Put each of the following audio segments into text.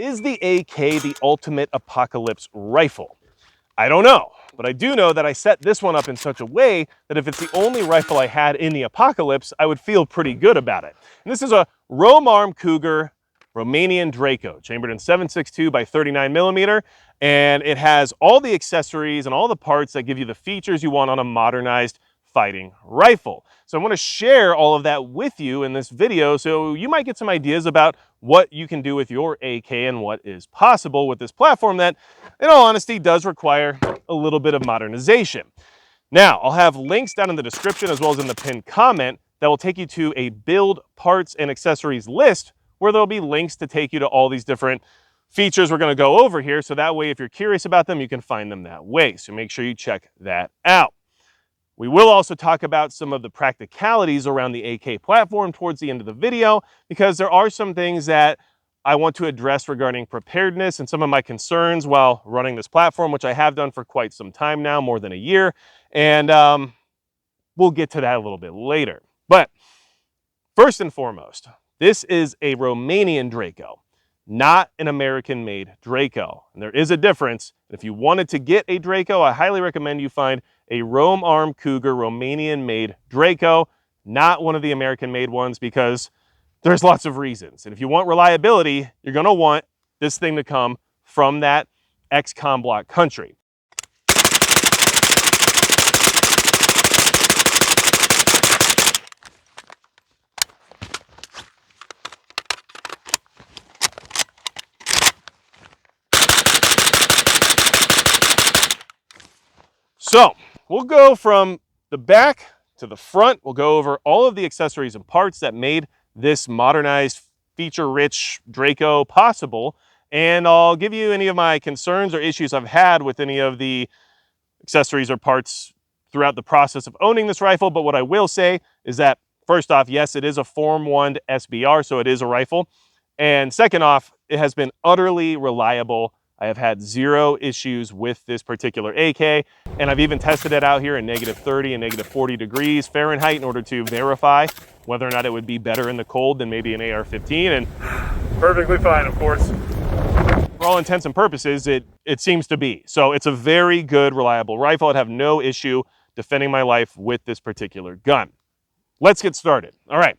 Is the AK the ultimate apocalypse rifle? I don't know, but I do know that I set this one up in such a way that if it's the only rifle I had in the apocalypse, I would feel pretty good about it. And this is a Romarm Cougar Romanian DRACO, chambered in 7.62 by 39 millimeter, and it has all the accessories and all the parts that give you the features you want on a modernized fighting rifle. So I want to share all of that with you in this video so you might get some ideas about what you can do with your AK and what is possible with this platform that, in all honesty, does require a little bit of modernization. Now, I'll have links down in the description as well as in the pinned comment that will take you to a build, parts, and accessories list where there'll be links to take you to all these different features we're going to go over here. So that way, if you're curious about them, you can find them that way. So make sure you check that out. We will also talk about some of the practicalities around the AK platform towards the end of the video, because there are some things that I want to address regarding preparedness and some of my concerns while running this platform, which I have done for quite some time now, more than a year. And we'll get to that a little bit later. But first and foremost, this is a Romanian DRACO, not an American-made DRACO. And there is a difference. If you wanted to get a DRACO, I highly recommend you find a Romarm Cougar Romanian-made DRACO, not one of the American-made ones, because there's lots of reasons. And if you want reliability, you're going to want this thing to come from that ex-com block country. So we'll go from the back to the front. We'll go over all of the accessories and parts that made this modernized, feature-rich DRACO possible. And I'll give you any of my concerns or issues I've had with any of the accessories or parts throughout the process of owning this rifle. But what I will say is that, first off, yes, it is a Form 1 SBR, so it is a rifle. And second off, it has been utterly reliable. I have had zero issues with this particular AK, and I've even tested it out here in -30 and -40 degrees Fahrenheit in order to verify whether or not it would be better in the cold than maybe an AR-15, and perfectly fine, of course. For all intents and purposes, it seems to be. So it's a very good, reliable rifle. I'd have no issue defending my life with this particular gun. Let's get started. All right,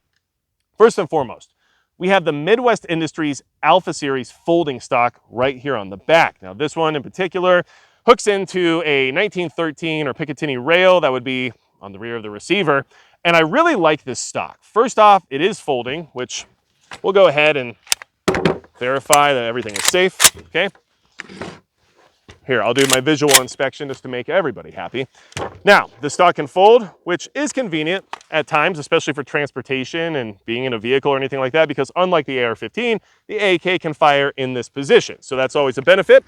first and foremost, we have the Midwest Industries Alpha Series folding stock right here on the back. Now this one in particular hooks into a 1913 or Picatinny rail that would be on the rear of the receiver. And I really like this stock. First off, it is folding, which we'll go ahead and verify that everything is safe, okay? Here, I'll do my visual inspection just to make everybody happy. Now, the stock can fold, which is convenient at times, especially for transportation and being in a vehicle or anything like that, because unlike the AR-15, the AK can fire in this position. So that's always a benefit.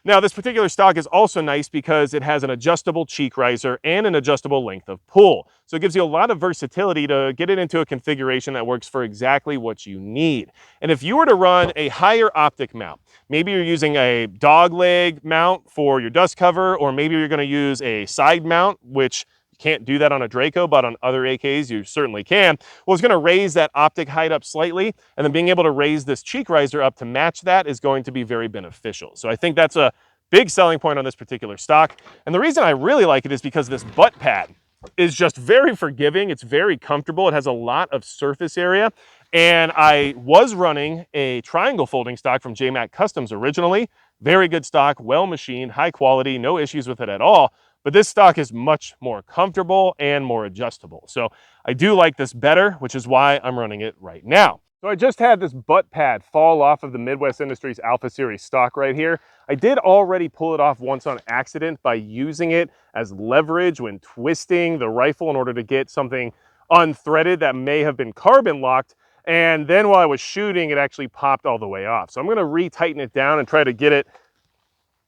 Now, this particular stock is also nice because it has an adjustable cheek riser and an adjustable length of pull. So it gives you a lot of versatility to get it into a configuration that works for exactly what you need. And if you were to run a higher optic mount, maybe you're using a dog leg mount for your dust cover, or maybe you're going to use a side mount, which you can't do that on a DRACO, but on other AKs you certainly can. Well, it's going to raise that optic height up slightly, and then being able to raise this cheek riser up to match that is going to be very beneficial. So I think that's a big selling point on this particular stock. And the reason I really like it is because this butt pad is just very forgiving. It's very comfortable. It has a lot of surface area. And I was running a triangle folding stock from JMac Customs originally. Very good stock, well machined, high quality, no issues with it at all. But this stock is much more comfortable and more adjustable. So I do like this better, which is why I'm running it right now. So I just had this butt pad fall off of the Midwest Industries Alpha Series stock right here. I did already pull it off once on accident by using it as leverage when twisting the rifle in order to get something unthreaded that may have been carbon locked. And then while I was shooting, it actually popped all the way off. So I'm gonna re-tighten it down and try to get it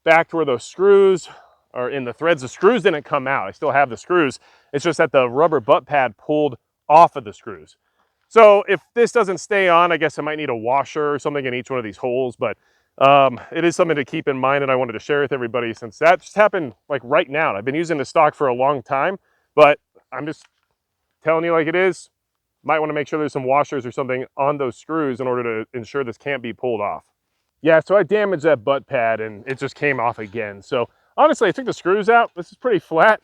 back to where those screws are in the threads. The screws didn't come out. I still have the screws. It's just that the rubber butt pad pulled off of the screws. So if this doesn't stay on, I guess I might need a washer or something in each one of these holes, but it is something to keep in mind, and I wanted to share with everybody since that just happened like right now. I've been using the stock for a long time, but I'm just telling you like it is. Might want to make sure there's some washers or something on those screws in order to ensure this can't be pulled off. Yeah, so I damaged that butt pad and it just came off again. So honestly, I took the screws out. This is pretty flat.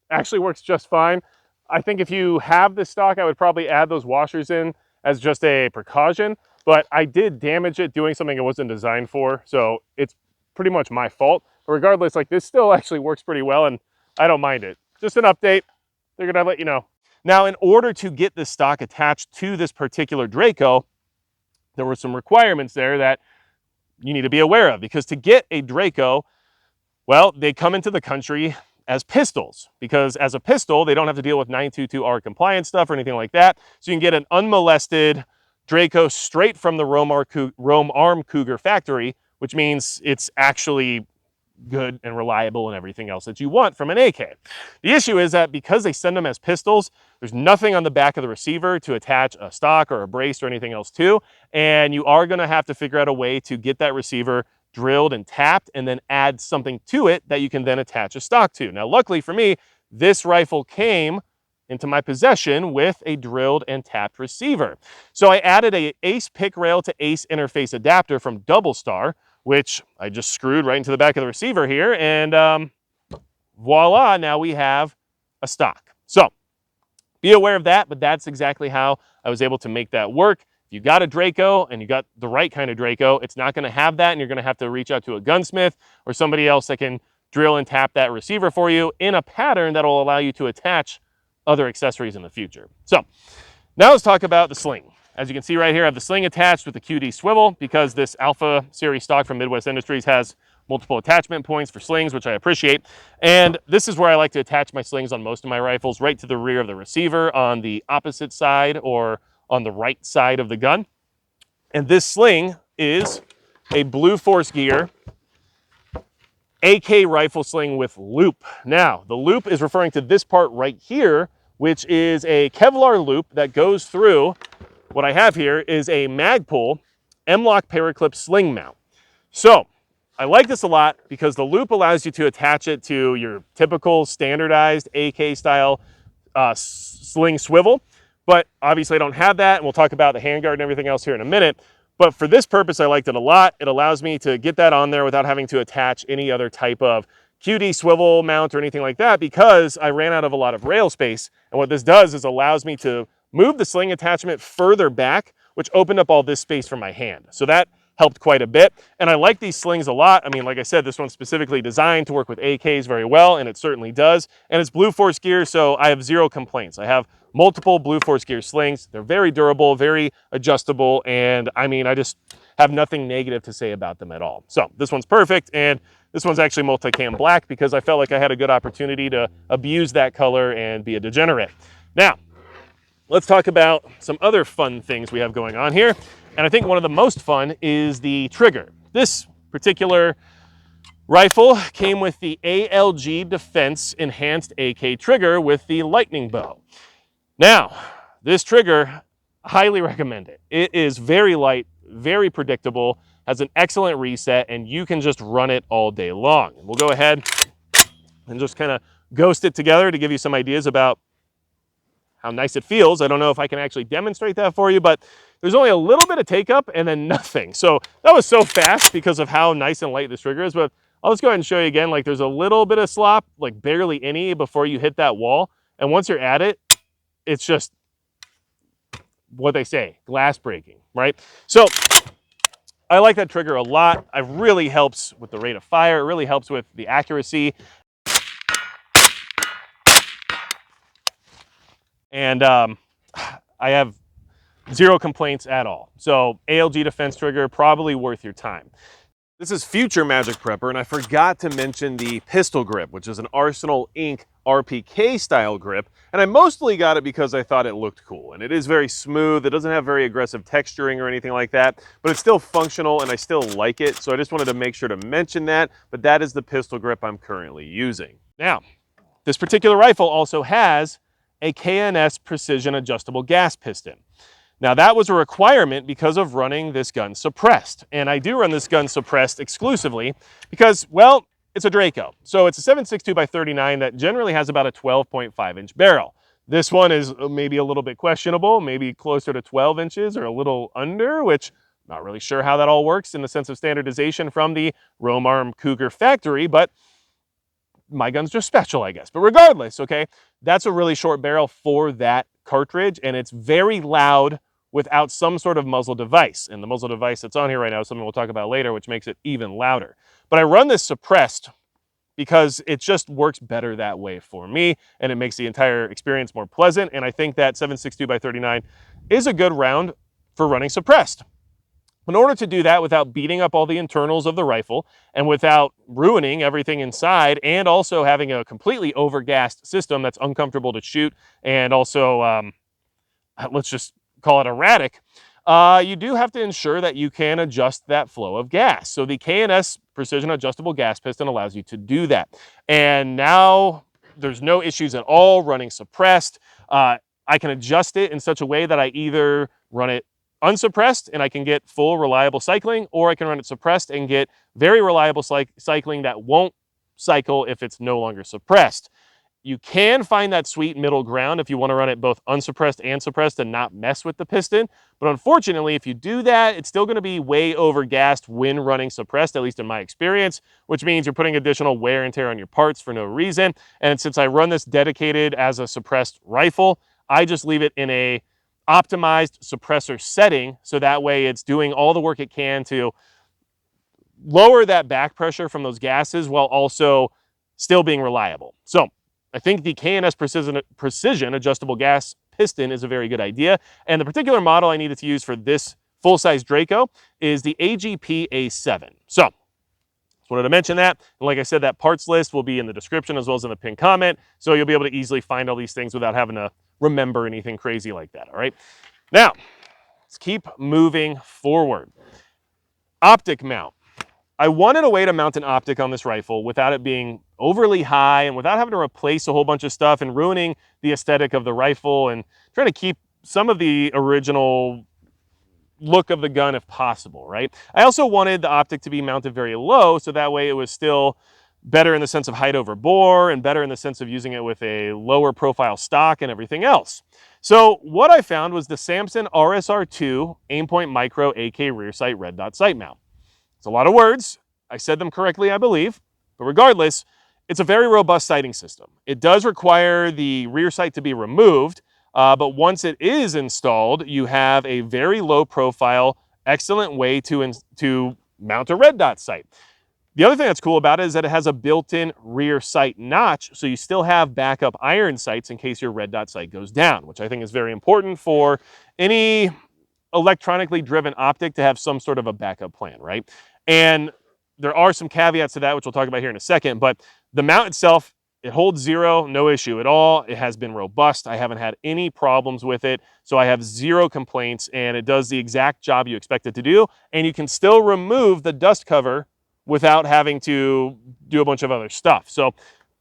Actually works just fine. I think if you have this stock, I would probably add those washers in as just a precaution, but I did damage it doing something it wasn't designed for. So it's pretty much my fault. But regardless, like this still actually works pretty well and I don't mind it. Just an update. Figured I'd let you know. Now, in order to get this stock attached to this particular Draco, there were some requirements there that you need to be aware of, because to get a Draco, well, they come into the country as pistols, because as a pistol, they don't have to deal with 922R compliance stuff or anything like that. So you can get an unmolested Draco straight from the Roam Cougar factory, which means it's actually good and reliable and everything else that you want from an AK. The issue is that because they send them as pistols, there's nothing on the back of the receiver to attach a stock or a brace or anything else to, and you are going to have to figure out a way to get that receiver drilled and tapped and then add something to it that you can then attach a stock to. Now, luckily for me, this rifle came into my possession with a drilled and tapped receiver. So I added a ACE pick rail to ACE interface adapter from Double Star, which I just screwed right into the back of the receiver here, and voila, now we have a stock. So be aware of that, but that's exactly how I was able to make that work. If you got a Draco and you got the right kind of Draco, it's not going to have that, and you're going to have to reach out to a gunsmith or somebody else that can drill and tap that receiver for you in a pattern that will allow you to attach other accessories in the future. So now let's talk about the sling. As you can see right here, I have the sling attached with the QD swivel because this Alpha series stock from Midwest Industries has multiple attachment points for slings, which I appreciate. And this is where I like to attach my slings on most of my rifles, right to the rear of the receiver on the opposite side or on the right side of the gun. And this sling is a Blue Force Gear AK rifle sling with loop. Now, the loop is referring to this part right here, which is a Kevlar loop that goes through. What I have here is a Magpul M-LOK Paraclip sling mount. So I like this a lot because the loop allows you to attach it to your typical standardized AK style sling swivel. But obviously I don't have that, and we'll talk about the handguard and everything else here in a minute. But for this purpose, I liked it a lot. It allows me to get that on there without having to attach any other type of QD swivel mount or anything like that, because I ran out of a lot of rail space. And what this does is allows me to move the sling attachment further back, which opened up all this space for my hand. So that helped quite a bit. And I like these slings a lot. I mean, like I said, this one's specifically designed to work with AKs very well, and it certainly does. And it's Blue Force Gear, so I have zero complaints. I have multiple Blue Force Gear slings. They're very durable, very adjustable, and I mean, I just have nothing negative to say about them at all. So this one's perfect, and this one's actually multicam black because I felt like I had a good opportunity to abuse that color and be a degenerate. Now, let's talk about some other fun things we have going on here. And I think one of the most fun is the trigger. This particular rifle came with the ALG Defense Enhanced AK trigger with the lightning bow. Now, this trigger, highly recommend it. It is very light, very predictable, has an excellent reset, and you can just run it all day long. We'll go ahead and just kind of ghost it together to give you some ideas about how nice it feels. I don't know if I can actually demonstrate that for you, but there's only a little bit of take up and then nothing. So that was so fast because of how nice and light this trigger is, but I'll just go ahead and show you again. Like there's a little bit of slop, like barely any before you hit that wall. And once you're at it, it's just what they say, glass breaking, right? So I like that trigger a lot. It really helps with the rate of fire. It really helps with the accuracy. And I have zero complaints at all. So ALG Defense trigger, probably worth your time. This is Future Magic Prepper, and I forgot to mention the pistol grip, which is an Arsenal Inc. RPK style grip. And I mostly got it because I thought it looked cool. And it is very smooth. It doesn't have very aggressive texturing or anything like that, but it's still functional and I still like it. So I just wanted to make sure to mention that, but that is the pistol grip I'm currently using. Now, this particular rifle also has a KNS Precision Adjustable Gas Piston. Now that was a requirement because of running this gun suppressed. And I do run this gun suppressed exclusively because, well, it's a Draco. So it's a 7.62x39 that generally has about a 12.5 inch barrel. This one is maybe a little bit questionable, maybe closer to 12 inches or a little under, which Not really sure how that all works in the sense of standardization from the Romarm Cougar factory, but my gun's just special, I guess. But regardless, okay, that's a really short barrel for that cartridge, and it's very loud without some sort of muzzle device. And the muzzle device that's on here right now is something we'll talk about later, which makes it even louder. But I run this suppressed because it just works better that way for me, and it makes the entire experience more pleasant. And I think that 7.62 by 39 is a good round for running suppressed. In order to do that without beating up all the internals of the rifle and without ruining everything inside, and also having a completely overgassed system that's uncomfortable to shoot and also, let's just call it erratic, you do have to ensure that you can adjust that flow of gas. So the K&S Precision Adjustable Gas Piston allows you to do that. And now there's no issues at all running suppressed. I can adjust it in such a way that I either run it unsuppressed and I can get full reliable cycling, or I can run it suppressed and get very reliable cycling that won't cycle if it's no longer suppressed. You can find that sweet middle ground if you want to run it both unsuppressed and suppressed and not mess with the piston. But unfortunately, if you do that, it's still going to be way overgassed when running suppressed, at least in my experience, which means you're putting additional wear and tear on your parts for no reason. And since I run this dedicated as a suppressed rifle, I just leave it in a optimized suppressor setting, so that way it's doing all the work it can to lower that back pressure from those gases while also still being reliable. So I think the K&S Precision Adjustable Gas Piston is a very good idea. And the particular model I needed to use for this full-size Draco is the AGP A7. So just wanted to mention that. And like I said, that parts list will be in the description as well as in the pinned comment. So you'll be able to easily find all these things without having to remember anything crazy like that, all right? Now, let's keep moving forward. Optic mount. I wanted a way to mount an optic on this rifle without it being overly high and without having to replace a whole bunch of stuff and ruining the aesthetic of the rifle, and try to keep some of the original look of the gun if possible, right? I also wanted the optic to be mounted very low, so that way it was still better in the sense of height over bore and better in the sense of using it with a lower profile stock and everything else. So what I found was the Samson RSR2 Aimpoint Micro AK rear sight red dot sight mount. It's a lot of words. I said them correctly, I believe, but regardless, it's a very robust sighting system. It does require the rear sight to be removed, but once it is installed, you have a very low profile, excellent way to mount a red dot sight. The other thing that's cool about it is that it has a built-in rear sight notch, so you still have backup iron sights in case your red dot sight goes down, which I think is very important for any electronically driven optic to have some sort of a backup plan, right? And there are some caveats to that, which we'll talk about here in a second, but the mount itself, it holds zero, no issue at all. It has been robust. I haven't had any problems with it, so I have zero complaints, and it does the exact job you expect it to do, and you can still remove the dust cover without having to do a bunch of other stuff. So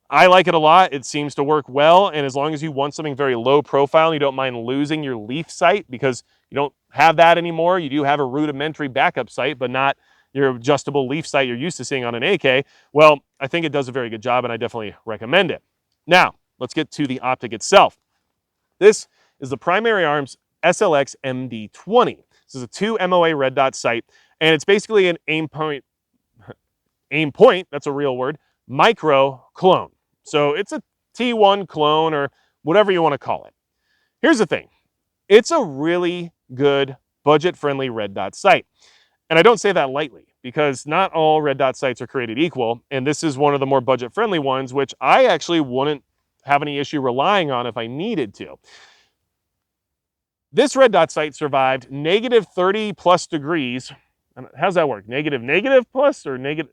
I like it a lot. It seems to work well, and as long as you want something very low profile and you don't mind losing your leaf sight because you don't have that anymore, you do have a rudimentary backup sight, but not your adjustable leaf sight you're used to seeing on an AK, well, I think it does a very good job, and I definitely recommend it. Now, let's get to the optic itself. This is the Primary Arms SLX MD20. This is a 2 MOA red dot sight, and it's basically an Aimpoint, that's a real word, micro clone. So it's a T1 clone or whatever you want to call it. Here's the thing. It's a really good budget-friendly red dot sight. And I don't say that lightly because not all red dot sights are created equal. And this is one of the more budget-friendly ones, which I actually wouldn't have any issue relying on if I needed to. This red dot sight survived negative 30 plus degrees. How's that work? Negative plus or negative?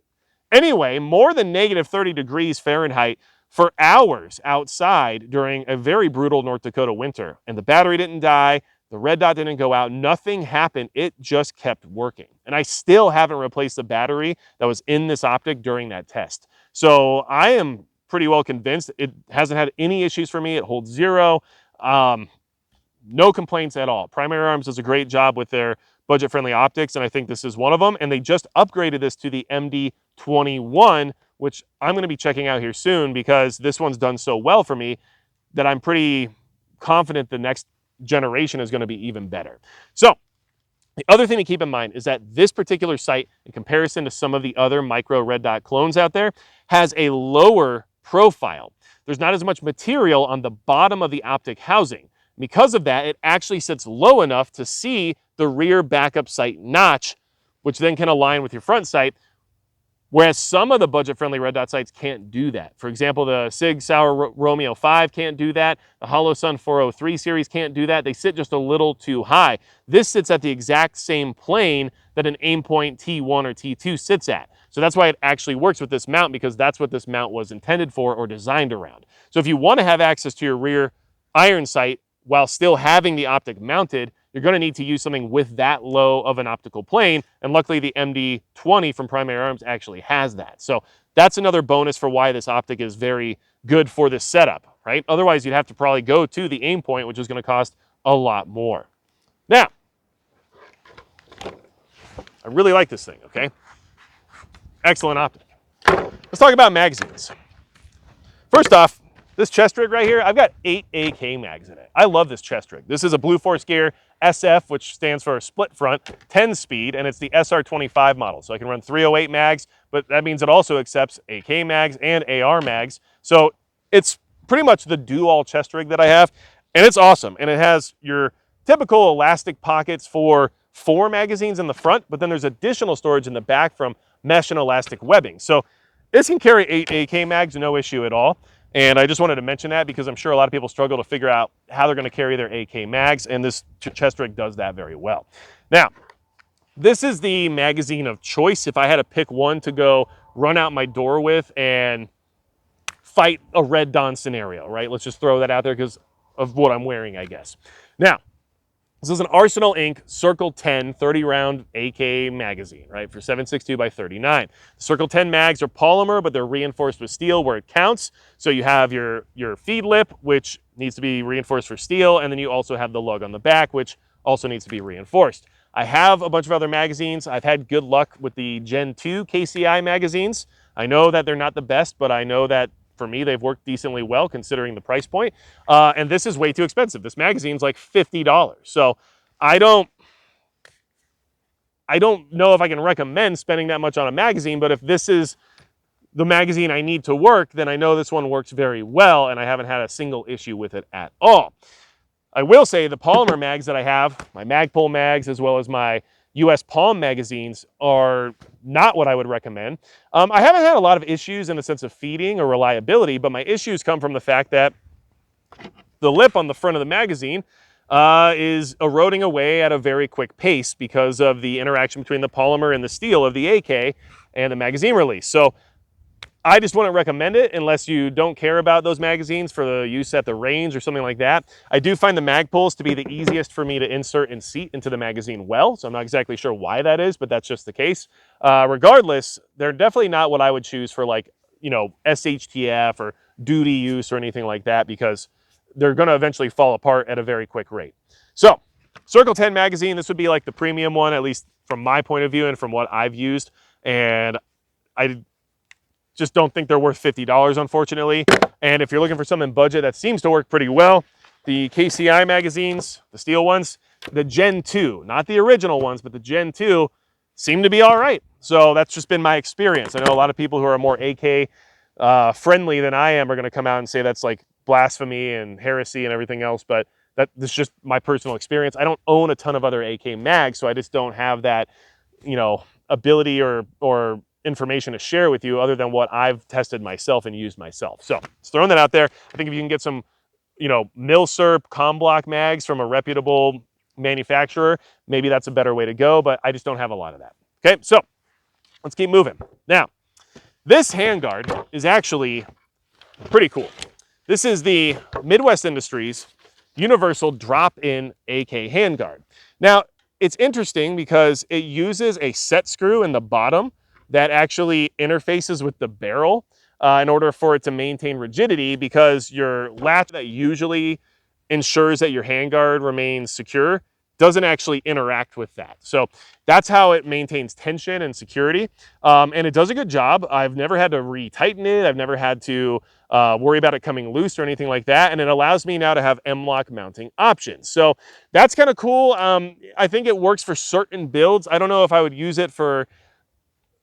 Anyway, more than negative 30 degrees Fahrenheit for hours outside during a very brutal North Dakota winter. And the battery didn't die. The red dot didn't go out. Nothing happened. It just kept working. And I still haven't replaced the battery that was in this optic during that test. So I am pretty well convinced it hasn't had any issues for me. It holds zero. No complaints at all. Primary Arms does a great job with their budget-friendly optics, and I think this is one of them. And they just upgraded this to the MD21, which I'm going to be checking out here soon because this one's done so well for me that I'm pretty confident the next generation is going to be even better. So The other thing to keep in mind is that this particular sight, in comparison to some of the other micro red dot clones out there, has a lower profile. There's not as much material on the bottom of the optic housing. Because of that, it actually sits low enough to see the rear backup sight notch, which then can align with your front sight. Whereas some of the budget-friendly red dot sights can't do that. For example, the Sig Sauer Romeo 5 can't do that. The Holosun 403 series can't do that. They sit just a little too high. This sits at the exact same plane that an Aimpoint T1 or T2 sits at. So that's why it actually works with this mount, because that's what this mount was intended for or designed around. So if you want to have access to your rear iron sight while still having the optic mounted, you're going to need to use something with that low of an optical plane, and luckily the MD-20 from Primary Arms actually has that. So that's another bonus for why this optic is very good for this setup, right? Otherwise, you'd have to probably go to the Aimpoint, which is going to cost a lot more. Now, I really like this thing, okay? Excellent optic. Let's talk about magazines. First off, this chest rig right here, I've got 8 AK mags in it. I love this chest rig. This is a Blue Force Gear SF, which stands for split front, 10 speed, and it's the SR25 model. So I can run 308 mags, but that means it also accepts AK mags and AR mags. So it's pretty much the do-all chest rig that I have, and it's awesome. And it has your typical elastic pockets for 4 magazines in the front, but then there's additional storage in the back from mesh and elastic webbing. So this can carry 8 AK mags, no issue at all. And I just wanted to mention that because I'm sure a lot of people struggle to figure out how they're going to carry their AK mags, and this chest rig does that very well. Now, this is the magazine of choice if I had to pick one to go run out my door with and fight a Red Dawn scenario, right? Let's just throw that out there because of what I'm wearing, I guess. Now, this is an Arsenal Inc. Circle 10 30-round AK magazine, right, for 7.62 by 39. The Circle 10 mags are polymer, but they're reinforced with steel where it counts. So you have your feed lip, which needs to be reinforced for steel, and then you also have the lug on the back, which also needs to be reinforced. I have a bunch of other magazines. I've had good luck with the Gen 2 KCI magazines. I know that they're not the best, but I know that for me, they've worked decently well considering the price point. And this is way too expensive. This magazine's like $50. So I don't know if I can recommend spending that much on a magazine, but if this is the magazine I need to work, then I know this one works very well, and I haven't had a single issue with it at all. I will say the polymer mags that I have, my Magpul mags, as well as my US Palm magazines, are not what I would recommend. I haven't had a lot of issues in the sense of feeding or reliability, but my issues come from the fact that the lip on the front of the magazine is eroding away at a very quick pace because of the interaction between the polymer and the steel of the AK and the magazine release. So I just wouldn't recommend it unless you don't care about those magazines for the use at the range or something like that. I do find the Magpuls to be the easiest for me to insert and seat into the magazine well, so I'm not exactly sure why that is, but that's just the case. Regardless, they're definitely not what I would choose for, like, you know, SHTF or duty use or anything like that, because they're going to eventually fall apart at a very quick rate. So Circle 10 magazine, this would be like the premium one, at least from my point of view and from what I've used, and I just don't think they're worth $50, unfortunately. And if you're looking for something budget that seems to work pretty well, the KCI magazines, the steel ones, the Gen 2, not the original ones, but the Gen 2 seem to be all right. So that's just been my experience. I know a lot of people who are more AK friendly than I am are going to come out and say that's like blasphemy and heresy and everything else, but that's just my personal experience. I don't own a ton of other AK mags, so I just don't have that, you know, ability or information to share with you other than what I've tested myself and used myself. So just throwing that out there. I think if you can get some, you know, Milsurp Comblock mags from a reputable manufacturer, maybe that's a better way to go, but I just don't have a lot of that. Okay, so let's keep moving. Now, this handguard is actually pretty cool. This is the Midwest Industries Universal Drop-In AK handguard. Now, it's interesting because it uses a set screw in the bottom that actually interfaces with the barrel in order for it to maintain rigidity, because your latch that usually ensures that your handguard remains secure doesn't actually interact with that. So that's how it maintains tension and security. And it does a good job. I've never had to retighten it. I've never had to worry about it coming loose or anything like that. And it allows me now to have M-LOK mounting options. So that's kind of cool. I think it works for certain builds. I don't know if I would use it for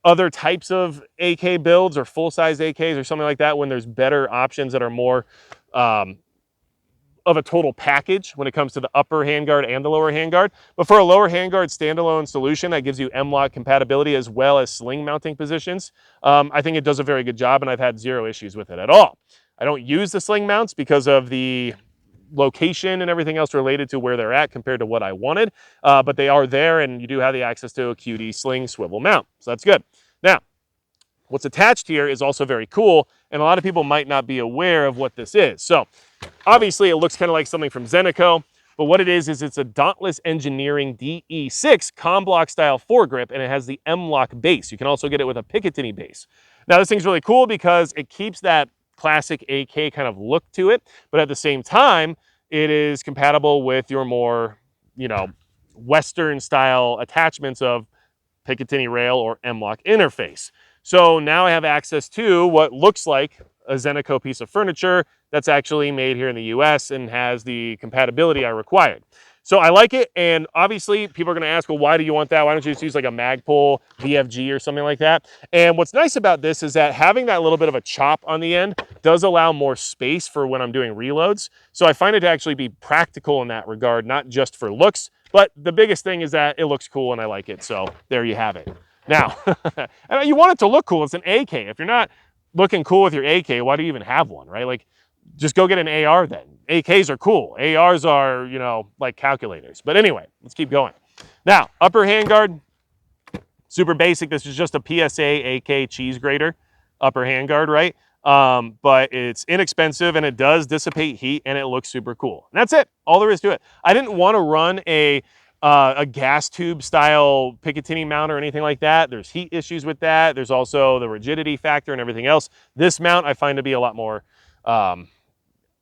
other types of AK builds or full-size AKs or something like that when there's better options that are more of a total package when it comes to the upper handguard and the lower handguard. But for a lower handguard standalone solution that gives you M-LOK compatibility as well as sling mounting positions, I think it does a very good job, and I've had zero issues with it at all. I don't use the sling mounts because of the location and everything else related to where they're at compared to what I wanted, but they are there, and you do have the access to a QD sling swivel mount, so that's good. Now, what's attached here is also very cool, and a lot of people might not be aware of what this is. So obviously it looks kind of like something from DRACO, but what it is it's a Dauntless Engineering DE6 Comblock style foregrip, and it has the M-LOK base. You can also get it with a Picatinny base. Now this thing's really cool because it keeps that classic AK kind of look to it, but at the same time, it is compatible with your more, you know, Western style attachments of Picatinny rail or M-LOK interface. So now I have access to what looks like a DRACO piece of furniture that's actually made here in the US and has the compatibility I required. So I like it, and obviously people are gonna ask, well, why do you want that? Why don't you just use like a Magpul VFG or something like that? And what's nice about this is that having that little bit of a chop on the end does allow more space for when I'm doing reloads. So I find it to actually be practical in that regard, not just for looks, but the biggest thing is that it looks cool and I like it. So there you have it. Now, and you want it to look cool. It's an AK. If you're not looking cool with your AK, why do you even have one, right? Like, just go get an AR then. AKs are cool. ARs are, you know, like calculators. But anyway, let's keep going. Now, upper handguard, super basic. This is just a PSA AK cheese grater upper handguard, right? But it's inexpensive and it does dissipate heat and it looks super cool. And that's it. All there is to it. I didn't want to run a gas tube style Picatinny mount or anything like that. There's heat issues with that. There's also the rigidity factor and everything else. This mount I find to be a lot more,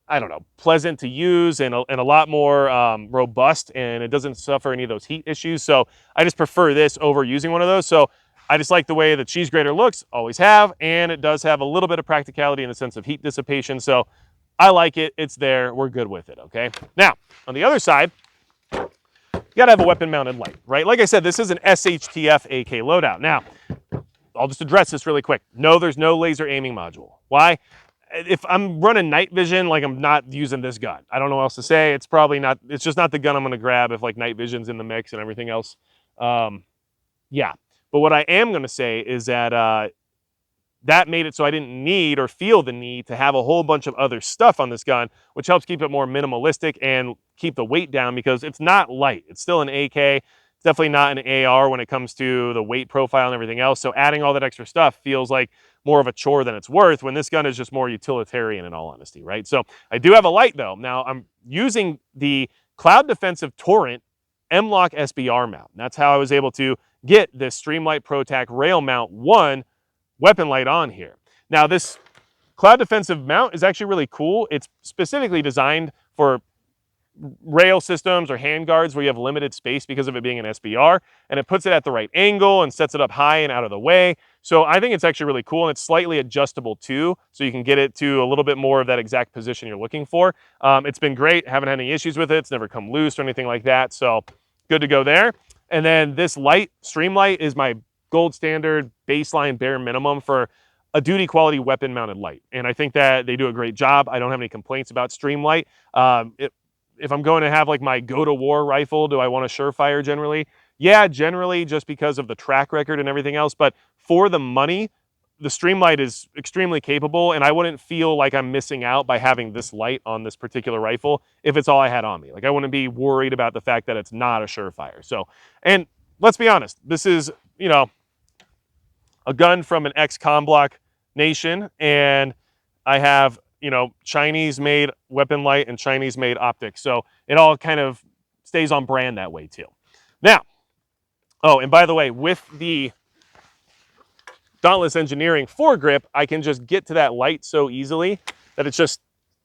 I don't know, pleasant to use and a lot more robust, and it doesn't suffer any of those heat issues. So I just prefer this over using one of those. So I just like the way the cheese grater looks, always have, and it does have a little bit of practicality in the sense of heat dissipation. So I like it. It's there. We're good with it, okay? Now, on the other side, you gotta have a weapon mounted light, right? Like I said, this is an SHTF AK loadout. Now, I'll just address this really quick. No, there's no laser aiming module. Why? If I'm running night vision, like I'm not using this gun. I don't know what else to say. It's probably not, it's just not the gun I'm gonna grab if like night vision's in the mix and everything else. Yeah, but what I am gonna say is that that made it so I didn't need or feel the need to have a whole bunch of other stuff on this gun, which helps keep it more minimalistic and keep the weight down because it's not light. It's still an AK. It's definitely not an AR when it comes to the weight profile and everything else. So adding all that extra stuff feels like more of a chore than it's worth when this gun is just more utilitarian in all honesty, right? So I do have a light though. Now I'm using the Cloud Defensive Torrent M-LOK SBR mount. And that's how I was able to get this Streamlight ProTac Rail Mount 1 weapon light on here. Now this Cloud Defensive mount is actually really cool. It's specifically designed for rail systems or handguards where you have limited space because of it being an SBR, and it puts it at the right angle and sets it up high and out of the way. So I think it's actually really cool, and it's slightly adjustable too, so you can get it to a little bit more of that exact position you're looking for. It's been great. Haven't had any issues with it. It's never come loose or anything like that, so good to go there. And then this light, Streamlight, is my gold standard baseline bare minimum for a duty quality weapon mounted light. And I think that they do a great job. I don't have any complaints about Streamlight. If I'm going to have like my go to war rifle, do I want a Surefire generally? Yeah, generally, just because of the track record and everything else. But for the money, the Streamlight is extremely capable, and I wouldn't feel like I'm missing out by having this light on this particular rifle if it's all I had on me. Like I wouldn't be worried about the fact that it's not a Surefire. So, and let's be honest, this is, you know, a gun from an ex-Comblock nation, and I have, you know, Chinese-made weapon light and Chinese-made optics. So it all kind of stays on brand that way too. Now, oh, and by the way, with the Dauntless Engineering foregrip, I can just get to that light so easily that it's just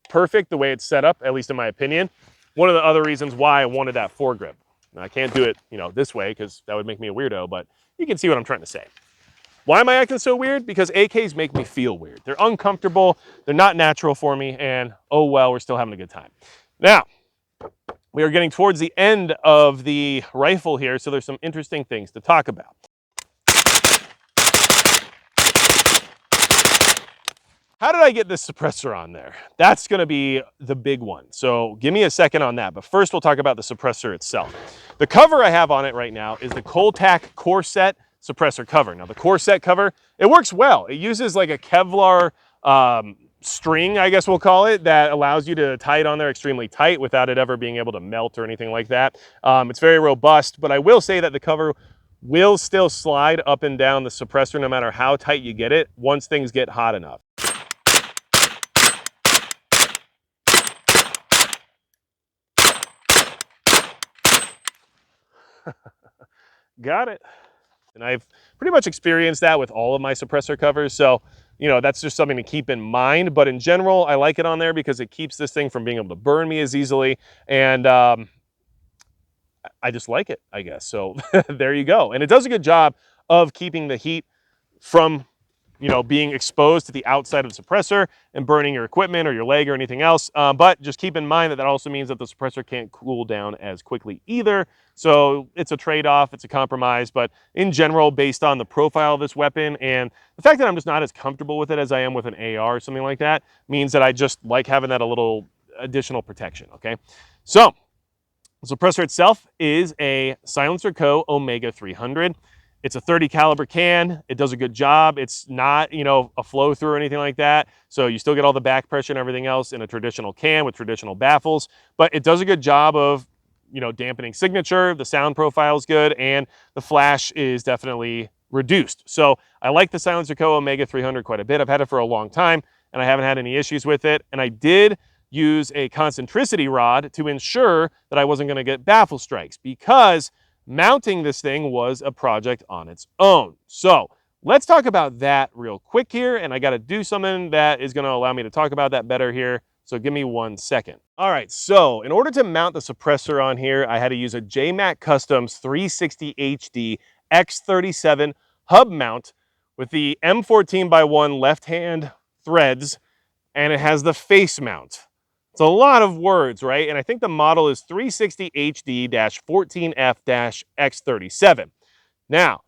perfect the way it's set up, at least in my opinion. One of the other reasons why I wanted that foregrip. Now, I can't do it, you know, this way because that would make me a weirdo, but you can see what I'm trying to say. Why am I acting so weird? Because AKs make me feel weird. They're uncomfortable, they're not natural for me, and oh well, we're still having a good time. Now, we are getting towards the end of the rifle here, so there's some interesting things to talk about. How did I get this suppressor on there? That's gonna be the big one. So give me a second on that, but first we'll talk about the suppressor itself. The cover I have on it right now is the Coltac Core Set suppressor cover. Now the Core Set cover, it works well. It uses like a Kevlar string, I guess we'll call it, that allows you to tie it on there extremely tight without it ever being able to melt or anything like that. It's very robust, but I will say that the cover will still slide up and down the suppressor no matter how tight you get it once things get hot enough. Got it. And I've pretty much experienced that with all of my suppressor covers. So, you know, that's just something to keep in mind. But in general, I like it on there because it keeps this thing from being able to burn me as easily. And I just like it, I guess. So there you go. And it does a good job of keeping the heat from, you know, being exposed to the outside of the suppressor and burning your equipment or your leg or anything else. But just keep in mind that that also means that the suppressor can't cool down as quickly either. So it's a trade-off, it's a compromise, but in general, based on the profile of this weapon and the fact that I'm just not as comfortable with it as I am with an AR or something like that, means that I just like having that a little additional protection, okay? So the suppressor itself is a Silencer Co. Omega 300. It's a 30 caliber can. It does a good job. It's not, you know, a flow through or anything like that. So you still get all the back pressure and everything else in a traditional can with traditional baffles, but it does a good job of, you know, dampening signature. The sound profile is good and the flash is definitely reduced. So I like the Silencer Co. Omega 300 quite a bit. I've had it for a long time and I haven't had any issues with it. And I did use a concentricity rod to ensure that I wasn't going to get baffle strikes, because mounting this thing was a project on its own. So let's talk about that real quick here. And I got to do something that is going to allow me to talk about that better here. So give me 1 second. All right, so in order to mount the suppressor on here, I had to use a JMac Customs 360 HD X37 hub mount with the M14x1 left-hand threads, and it has the face mount. It's a lot of words, right? And I think the model is 360 HD-14F-X37. Now,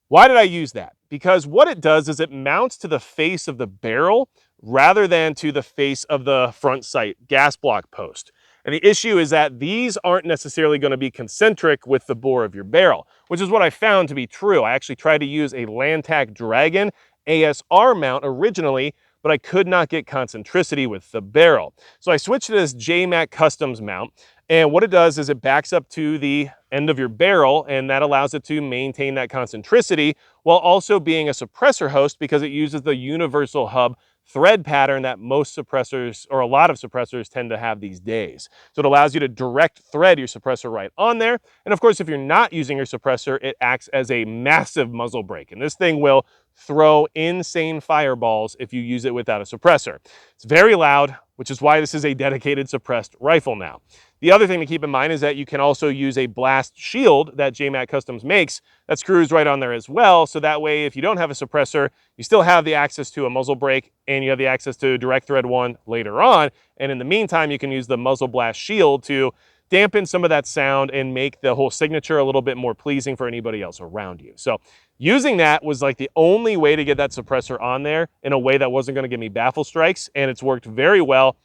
why did I use that? Because what it does is it mounts to the face of the barrel rather than to the face of the front sight gas block post. And the issue is that these aren't necessarily going to be concentric with the bore of your barrel, which is what I found to be true. I actually tried to use a Lantac Dragon ASR mount originally, but I could not get concentricity with the barrel. So I switched to this JMac Customs mount, and what it does is it backs up to the end of your barrel, and that allows it to maintain that concentricity while also being a suppressor host, because it uses the universal hub thread pattern that most suppressors, or a lot of suppressors, tend to have these days. So it allows you to direct thread your suppressor right on there. And of course, if you're not using your suppressor, it acts as a massive muzzle brake. And this thing will throw insane fireballs if you use it without a suppressor. It's very loud, which is why this is a dedicated suppressed rifle now. The other thing to keep in mind is that you can also use a blast shield that JMac Customs makes that screws right on there as well. So that way, if you don't have a suppressor, you still have the access to a muzzle brake and you have the access to direct thread one later on. And in the meantime, you can use the muzzle blast shield to dampen some of that sound and make the whole signature a little bit more pleasing for anybody else around you. So using that was like the only way to get that suppressor on there in a way that wasn't going to give me baffle strikes, and it's worked very well,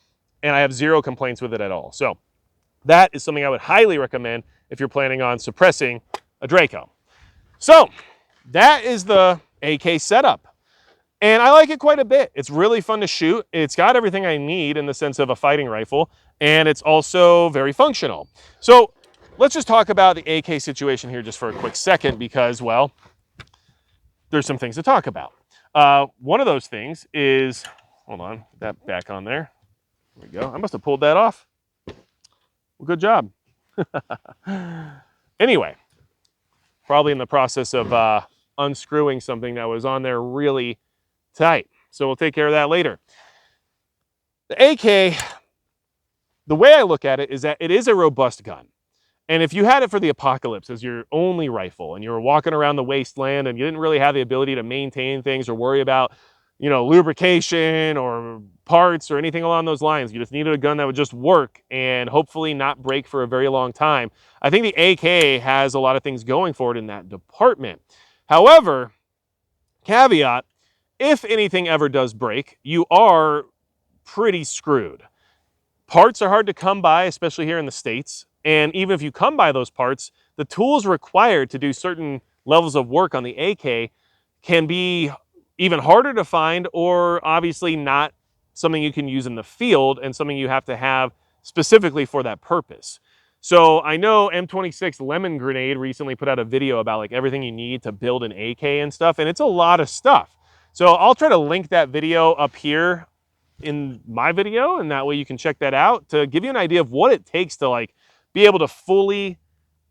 and I have zero complaints with it at all. So that is something I would highly recommend if you're planning on suppressing a Draco. So that is the AK setup. And I like it quite a bit. It's really fun to shoot. It's got everything I need in the sense of a fighting rifle, and it's also very functional. So let's just talk about the AK situation here just for a quick second, because, well, there's some things to talk about. One of those things is, hold on, put that back on there. There we go. I must have pulled that off. Well, good job. Anyway, probably in the process of unscrewing something that was on there really tight. So we'll take care of that later. The AK, the way I look at it is that it is a robust gun. And if you had it for the apocalypse as your only rifle and you were walking around the wasteland and you didn't really have the ability to maintain things or worry about, lubrication or parts or anything along those lines, you just needed a gun that would just work and hopefully not break for a very long time, I think the AK has a lot of things going for it in that department. However, caveat, if anything ever does break, you are pretty screwed. Parts are hard to come by, especially here in the States. And even if you come by those parts, the tools required to do certain levels of work on the AK can be even harder to find, or obviously not something you can use in the field and something you have to have specifically for that purpose. So I know M26 Lemon Grenade recently put out a video about like everything you need to build an AK and stuff, and it's a lot of stuff. So I'll try to link that video up here in my video, and that way you can check that out to give you an idea of what it takes to like be able to fully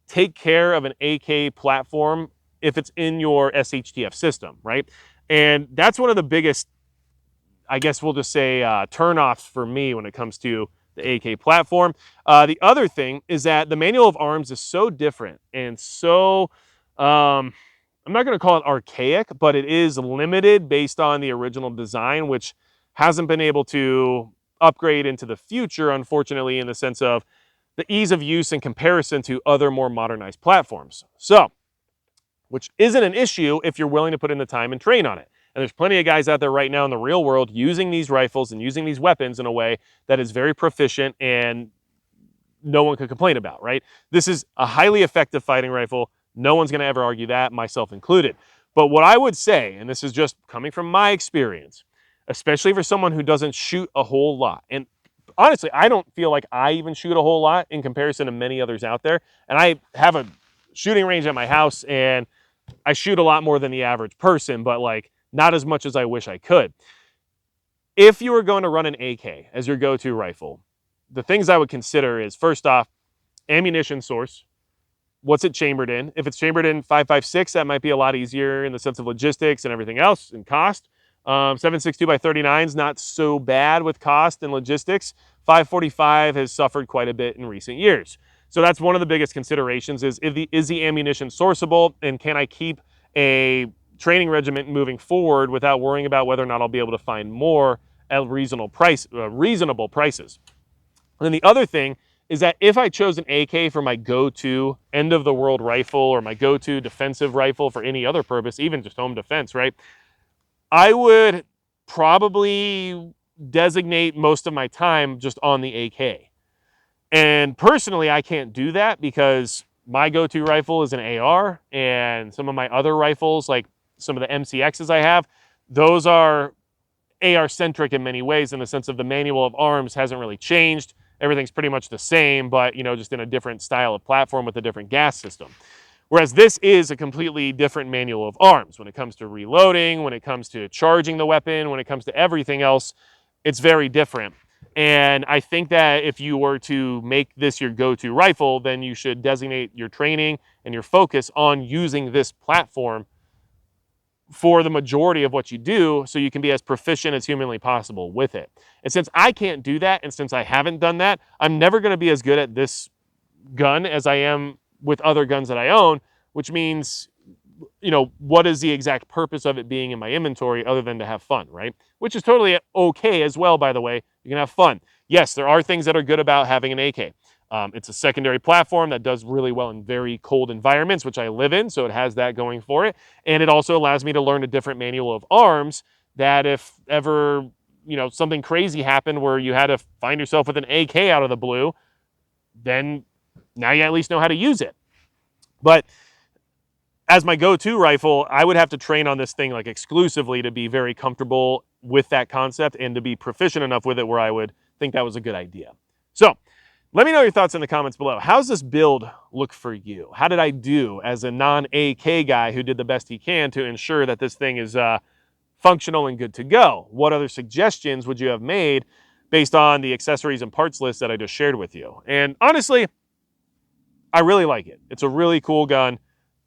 take care of an AK platform if it's in your SHTF system, right? And that's one of the biggest, I guess we'll just say, turnoffs for me when it comes to the AK platform. The other thing is that the manual of arms is so different and so, I'm not going to call it archaic, but it is limited based on the original design, which hasn't been able to upgrade into the future, unfortunately, in the sense of the ease of use in comparison to other more modernized platforms. So, which isn't an issue if you're willing to put in the time and train on it. And there's plenty of guys out there right now in the real world using these rifles and using these weapons in a way that is very proficient and no one could complain about, right? This is a highly effective fighting rifle. No one's going to ever argue that, myself included. But what I would say, and this is just coming from my experience, especially for someone who doesn't shoot a whole lot, and honestly, I don't feel like I even shoot a whole lot in comparison to many others out there. And I have a shooting range at my house, and I shoot a lot more than the average person, but like not as much as I wish I could. If you were going to run an AK as your go-to rifle, the things I would consider is, first off, ammunition source. What's it chambered in? If it's chambered in 5.56, that might be a lot easier in the sense of logistics and everything else and cost. 7.62 by 39 is not so bad with cost and logistics. 5.45 has suffered quite a bit in recent years. So that's one of the biggest considerations is the ammunition sourceable, and can I keep a training regiment moving forward without worrying about whether or not I'll be able to find more at reasonable prices. And then the other thing is that if I chose an AK for my go-to end-of-the-world rifle or my go-to defensive rifle for any other purpose, even just home defense, right, I would probably designate most of my time just on the AK. And personally, I can't do that because my go-to rifle is an AR, and some of my other rifles, like some of the MCXs I have, those are AR-centric in many ways in the sense of the manual of arms hasn't really changed. Everything's pretty much the same, but just in a different style of platform with a different gas system. Whereas this is a completely different manual of arms when it comes to reloading, when it comes to charging the weapon, when it comes to everything else, it's very different. And I think that if you were to make this your go-to rifle, then you should designate your training and your focus on using this platform for the majority of what you do so you can be as proficient as humanly possible with it. And since I can't do that, and since I haven't done that, I'm never going to be as good at this gun as I am with other guns that I own, which means, what is the exact purpose of it being in my inventory other than to have fun, right? Which is totally okay as well, by the way. You can have fun. Yes, there are things that are good about having an AK. It's a secondary platform that does really well in very cold environments, which I live in, so it has that going for it. And it also allows me to learn a different manual of arms that if ever, something crazy happened where you had to find yourself with an AK out of the blue, then now you at least know how to use it. But as my go-to rifle, I would have to train on this thing like exclusively to be very comfortable with that concept and to be proficient enough with it where I would think that was a good idea. So let me know your thoughts in the comments below. How's this build look for you? How did I do as a non-AK guy who did the best he can to ensure that this thing is functional and good to go? What other suggestions would you have made based on the accessories and parts list that I just shared with you? And honestly, I really like it. It's a really cool gun.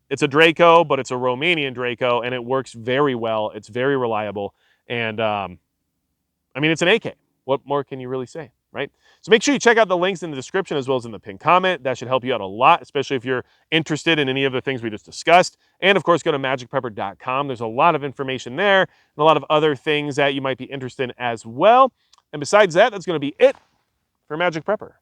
It's a Draco, but it's a Romanian DRACO, and it works very well. It's very reliable. And, it's an AK. What more can you really say? right? So make sure you check out the links in the description as well as in the pinned comment. That should help you out a lot, especially if you're interested in any of the things we just discussed. And of course, go to magicprepper.com. There's a lot of information there and a lot of other things that you might be interested in as well. And besides that, that's going to be it for Magic Prepper.